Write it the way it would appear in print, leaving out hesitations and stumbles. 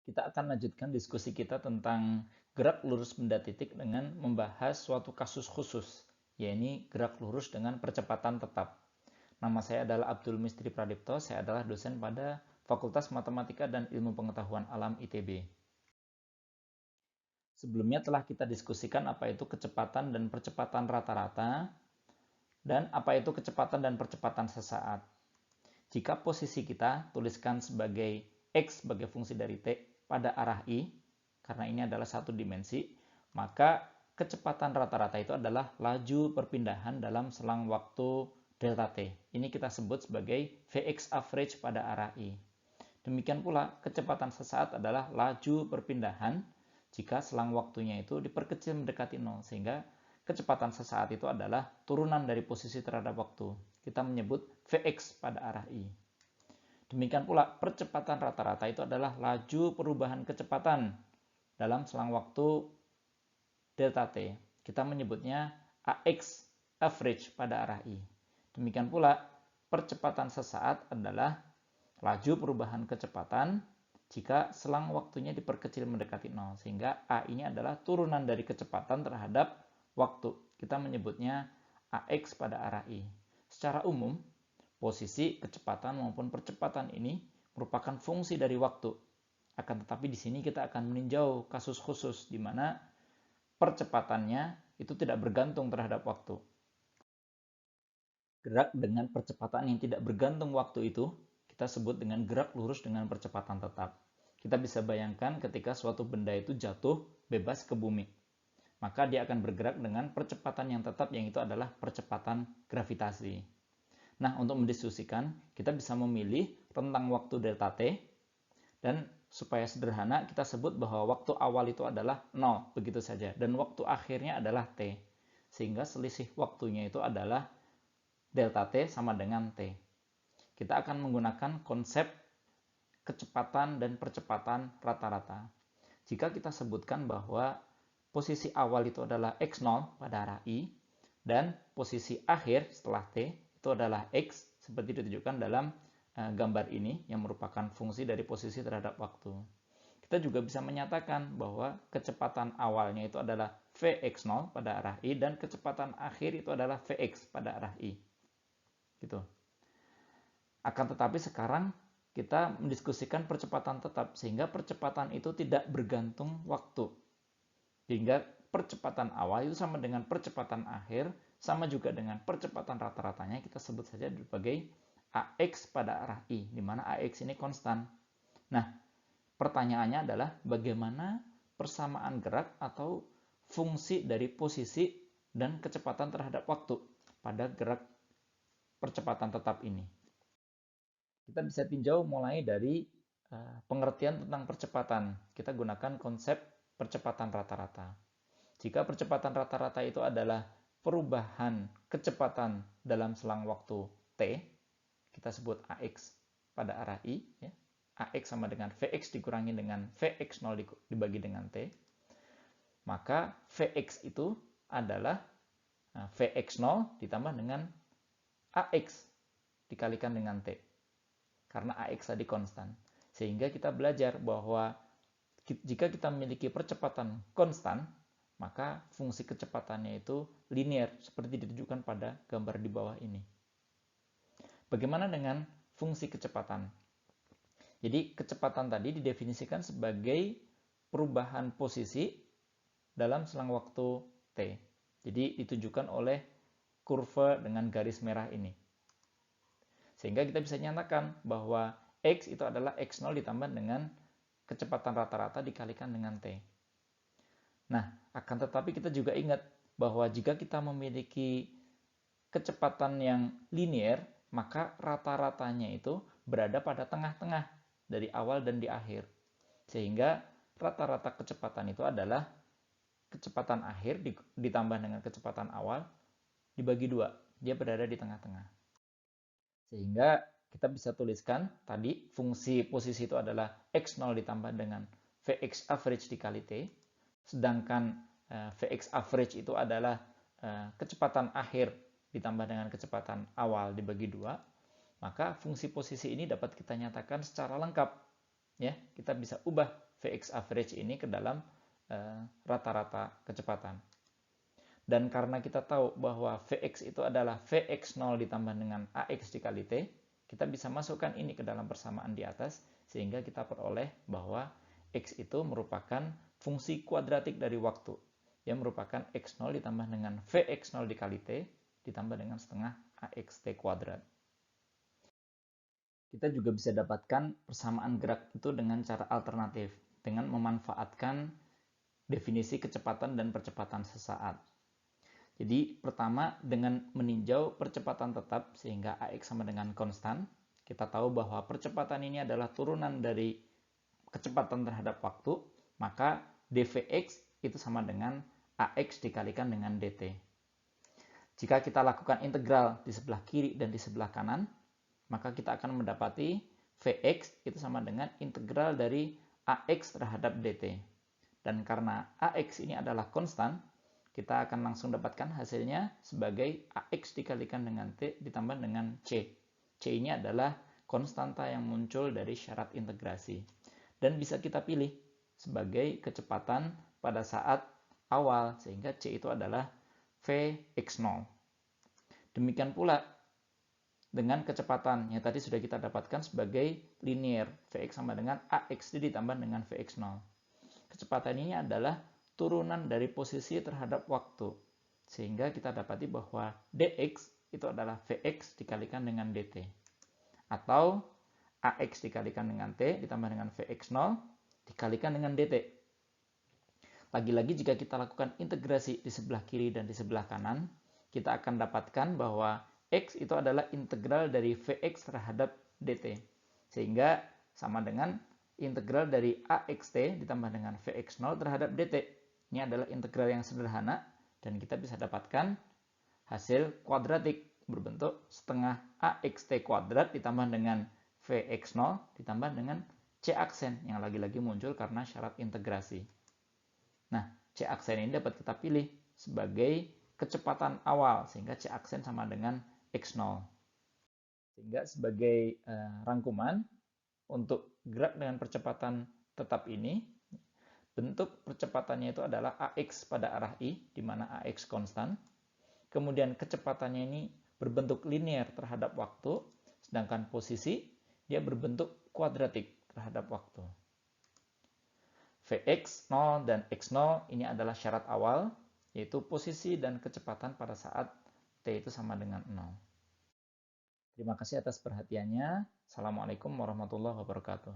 Kita akan lanjutkan diskusi kita tentang gerak lurus benda titik dengan membahas suatu kasus khusus, yaitu gerak lurus dengan percepatan tetap. Nama saya adalah Abdul Mistri Pradipto, saya adalah dosen pada Fakultas Matematika dan Ilmu Pengetahuan Alam ITB. Sebelumnya telah kita diskusikan apa itu kecepatan dan percepatan rata-rata, dan apa itu kecepatan dan percepatan sesaat. Jika posisi kita tuliskan sebagai X sebagai fungsi dari T pada arah I, karena ini adalah satu dimensi, maka kecepatan rata-rata itu adalah laju perpindahan dalam selang waktu delta T. Ini kita sebut sebagai Vx average pada arah I. Demikian pula, kecepatan sesaat adalah laju perpindahan jika selang waktunya itu diperkecil mendekati 0, sehingga kecepatan sesaat itu adalah turunan dari posisi terhadap waktu. Kita menyebut Vx pada arah I. Demikian pula, percepatan rata-rata itu adalah laju perubahan kecepatan dalam selang waktu delta T. Kita menyebutnya AX, average pada arah I. Demikian pula, percepatan sesaat adalah laju perubahan kecepatan jika selang waktunya diperkecil mendekati 0. Sehingga A ini adalah turunan dari kecepatan terhadap waktu. Kita menyebutnya AX pada arah I. Secara umum, posisi, kecepatan maupun percepatan ini merupakan fungsi dari waktu. Akan tetapi di sini kita akan meninjau kasus khusus di mana percepatannya itu tidak bergantung terhadap waktu. Gerak dengan percepatan yang tidak bergantung waktu itu kita sebut dengan gerak lurus dengan percepatan tetap. Kita bisa bayangkan ketika suatu benda itu jatuh bebas ke bumi, maka dia akan bergerak dengan percepatan yang tetap, yang itu adalah percepatan gravitasi. Nah, untuk mendiskusikan, kita bisa memilih rentang waktu delta T, dan supaya sederhana, kita sebut bahwa waktu awal itu adalah 0, begitu saja, dan waktu akhirnya adalah T. Sehingga selisih waktunya itu adalah delta T sama dengan T. Kita akan menggunakan konsep kecepatan dan percepatan rata-rata. Jika kita sebutkan bahwa posisi awal itu adalah x0 pada arah I, dan posisi akhir setelah T itu adalah X, seperti ditunjukkan dalam gambar ini, yang merupakan fungsi dari posisi terhadap waktu. Kita juga bisa menyatakan bahwa kecepatan awalnya itu adalah Vx0 pada arah I, dan kecepatan akhir itu adalah Vx pada arah I. Gitu. Akan tetapi sekarang kita mendiskusikan percepatan tetap, sehingga percepatan itu tidak bergantung waktu. Sehingga percepatan awal itu sama dengan percepatan akhir, sama juga dengan percepatan rata-ratanya, kita sebut saja sebagai AX pada arah I, di mana AX ini konstan. Nah, pertanyaannya adalah bagaimana persamaan gerak atau fungsi dari posisi dan kecepatan terhadap waktu pada gerak percepatan tetap ini. Kita bisa tinjau mulai dari pengertian tentang percepatan. Kita gunakan konsep percepatan rata-rata. Jika percepatan rata-rata itu adalah perubahan kecepatan dalam selang waktu T, kita sebut AX pada arah I, ya. AX sama dengan Vx dikurangi dengan Vx0 dibagi dengan T, maka Vx itu adalah Vx0 ditambah dengan AX dikalikan dengan T, karena AX tadi konstan. Sehingga kita belajar bahwa jika kita memiliki percepatan konstan, maka fungsi kecepatannya itu linear, seperti ditunjukkan pada gambar di bawah ini. Bagaimana dengan fungsi kecepatan? Jadi kecepatan tadi didefinisikan sebagai perubahan posisi dalam selang waktu T. Jadi ditunjukkan oleh kurva dengan garis merah ini. Sehingga kita bisa nyatakan bahwa X itu adalah X0 ditambah dengan kecepatan rata-rata dikalikan dengan T. Nah, akan tetapi kita juga ingat bahwa jika kita memiliki kecepatan yang linear, maka rata-ratanya itu berada pada tengah-tengah dari awal dan di akhir. Sehingga rata-rata kecepatan itu adalah kecepatan akhir ditambah dengan kecepatan awal dibagi 2. Dia berada di tengah-tengah. Sehingga kita bisa tuliskan tadi fungsi posisi itu adalah X0 ditambah dengan Vx average dikali T. Sedangkan Vx average itu adalah kecepatan akhir ditambah dengan kecepatan awal dibagi 2, maka fungsi posisi ini dapat kita nyatakan secara lengkap. Ya, kita bisa ubah Vx average ini ke dalam rata-rata kecepatan. Dan karena kita tahu bahwa Vx itu adalah Vx0 ditambah dengan Ax dikali T, kita bisa masukkan ini ke dalam persamaan di atas, sehingga kita peroleh bahwa X itu merupakan fungsi kuadratik dari waktu, yang merupakan X0 ditambah dengan Vx0 dikali T, ditambah dengan setengah Axt kuadrat. Kita juga bisa dapatkan persamaan gerak itu dengan cara alternatif, dengan memanfaatkan definisi kecepatan dan percepatan sesaat. Jadi pertama dengan meninjau percepatan tetap sehingga Ax sama dengan konstan, kita tahu bahwa percepatan ini adalah turunan dari kecepatan terhadap waktu, maka dvx itu sama dengan Ax dikalikan dengan dt. Jika kita lakukan integral di sebelah kiri dan di sebelah kanan, maka kita akan mendapati Vx itu sama dengan integral dari Ax terhadap dt. Dan karena Ax ini adalah konstan, kita akan langsung dapatkan hasilnya sebagai Ax dikalikan dengan T ditambah dengan C. C ini adalah konstanta yang muncul dari syarat integrasi. Dan bisa kita pilih sebagai kecepatan pada saat awal, sehingga C itu adalah Vx0. Demikian pula dengan kecepatan yang tadi sudah kita dapatkan sebagai linear, Vx sama dengan Ax ditambah dengan Vx0. Kecepatan ini adalah turunan dari posisi terhadap waktu, sehingga kita dapati bahwa dx itu adalah Vx dikalikan dengan dt, atau Ax dikalikan dengan T ditambah dengan Vx0 dikalikan dengan dt. Lagi-lagi jika kita lakukan integrasi di sebelah kiri dan di sebelah kanan, kita akan dapatkan bahwa X itu adalah integral dari Vx terhadap dt. Sehingga sama dengan integral dari Axt ditambah dengan Vx0 terhadap dt. Ini adalah integral yang sederhana dan kita bisa dapatkan hasil kuadratik berbentuk setengah Axt kuadrat ditambah dengan Vx0 ditambah dengan C aksen yang lagi-lagi muncul karena syarat integrasi. Nah, C aksen ini dapat kita pilih sebagai kecepatan awal sehingga C aksen sama dengan X0. Sehingga sebagai rangkuman untuk gerak dengan percepatan tetap ini, bentuk percepatannya itu adalah Ax pada arah I, di mana Ax konstan. Kemudian kecepatannya ini berbentuk linear terhadap waktu, sedangkan posisi dia berbentuk kuadratik terhadap waktu. Vx, 0, dan X0 ini adalah syarat awal, yaitu posisi dan kecepatan pada saat T itu sama dengan 0. Terima kasih atas perhatiannya. Assalamualaikum warahmatullahi wabarakatuh.